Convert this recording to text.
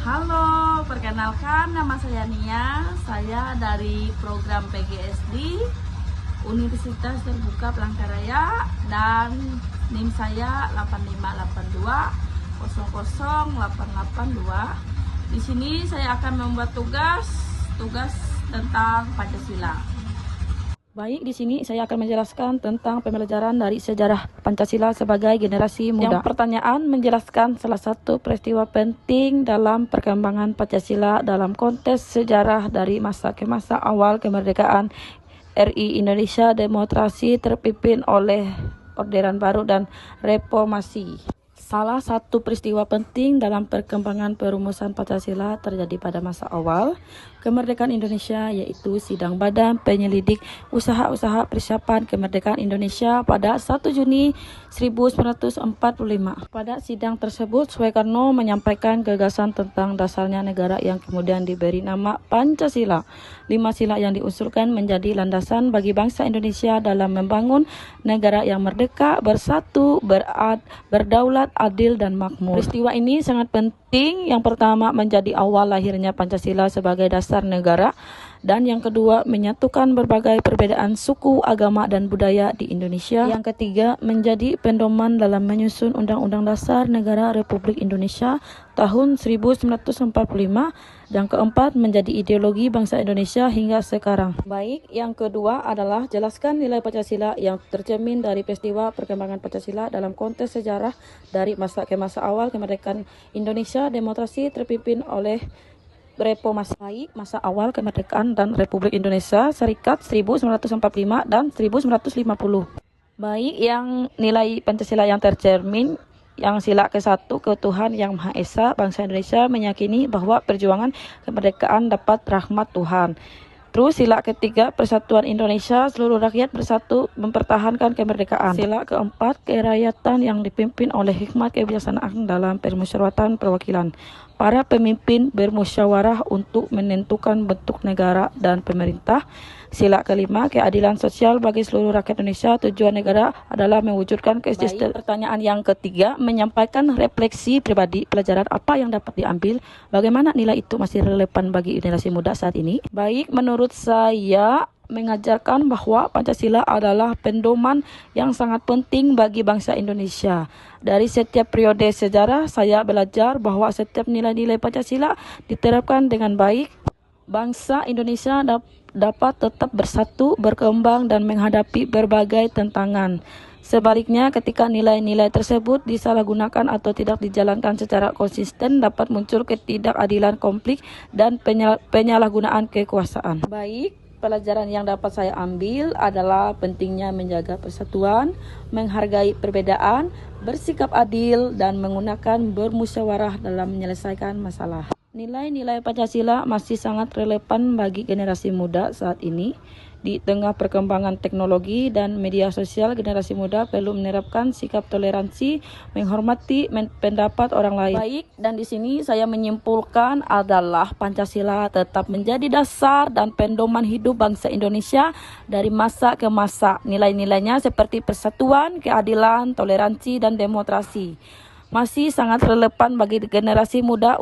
Halo, perkenalkan nama saya Nia. Saya dari program PGSD Universitas Terbuka Palangkaraya dan NIM saya 8582 000882. Di sini saya akan membuat tugas tentang Pancasila. Baik, di sini saya akan menjelaskan tentang pembelajaran dari sejarah Pancasila sebagai generasi muda. Yang pertanyaan menjelaskan salah satu peristiwa penting dalam perkembangan Pancasila dalam konteks sejarah dari masa ke masa awal kemerdekaan RI Indonesia, demokrasi terpimpin oleh Orderan Baru dan Reformasi. Salah satu peristiwa penting dalam perkembangan perumusan Pancasila terjadi pada masa awal kemerdekaan Indonesia, yaitu Sidang Badan Penyelidik Usaha-usaha Persiapan Kemerdekaan Indonesia pada 1 Juni 1945. Pada sidang tersebut, Soekarno menyampaikan gagasan tentang dasarnya negara yang kemudian diberi nama Pancasila. 5 sila yang diusulkan menjadi landasan bagi bangsa Indonesia dalam membangun negara yang merdeka, bersatu, berdaulat, adil, dan makmur. Peristiwa ini sangat penting. Yang pertama, menjadi awal lahirnya Pancasila sebagai dasar negara, dan yang kedua, menyatukan berbagai perbedaan suku, agama, dan budaya di Indonesia. Yang ketiga, menjadi pedoman dalam menyusun Undang-Undang Dasar Negara Republik Indonesia tahun 1945. Yang keempat, menjadi ideologi bangsa Indonesia hingga sekarang. Baik, yang kedua adalah jelaskan nilai Pancasila yang tercermin dari peristiwa perkembangan Pancasila dalam konteks sejarah dari masa ke masa awal kemerdekaan Indonesia, demokrasi terpimpin oleh Reformasi. Baik, masa awal kemerdekaan dan Republik Indonesia Serikat 1945 dan 1950. Baik, yang nilai Pancasila yang tercermin, yang sila ke-1, keutuhan yang Maha Esa, bangsa Indonesia meyakini bahwa perjuangan kemerdekaan dapat rahmat Tuhan. Terus sila ke-3, persatuan Indonesia, seluruh rakyat bersatu mempertahankan kemerdekaan. Sila ke-4, kerakyatan yang dipimpin oleh hikmat kebijaksanaan dalam permusyawaratan perwakilan. Para pemimpin bermusyawarah untuk menentukan bentuk negara dan pemerintah. Sila ke-5, keadilan sosial bagi seluruh rakyat Indonesia. Tujuan negara adalah mewujudkan kesejahteraan. Pertanyaan yang ketiga, menyampaikan refleksi pribadi, pelajaran apa yang dapat diambil, bagaimana nilai itu masih relevan bagi generasi muda saat ini. Baik, menurut saya mengajarkan bahwa Pancasila adalah pedoman yang sangat penting bagi bangsa Indonesia. Dari setiap periode sejarah, saya belajar bahwa setiap nilai-nilai Pancasila diterapkan dengan baik, bangsa Indonesia dapat tetap bersatu, berkembang, dan menghadapi berbagai tantangan. Sebaliknya, ketika nilai-nilai tersebut disalahgunakan atau tidak dijalankan secara konsisten, dapat muncul ketidakadilan, konflik, dan penyalahgunaan kekuasaan. Baik, pelajaran yang dapat saya ambil adalah pentingnya menjaga persatuan, menghargai perbedaan, bersikap adil, dan menggunakan bermusyawarah dalam menyelesaikan masalah. Nilai-nilai Pancasila masih sangat relevan bagi generasi muda saat ini. Di tengah perkembangan teknologi dan media sosial, generasi muda perlu menerapkan sikap toleransi, menghormati pendapat orang lain. Baik, dan di sini saya menyimpulkan adalah Pancasila tetap menjadi dasar dan pedoman hidup bangsa Indonesia dari masa ke masa. Nilai-nilainya seperti persatuan, keadilan, toleransi, dan demokrasi masih sangat relevan bagi generasi muda.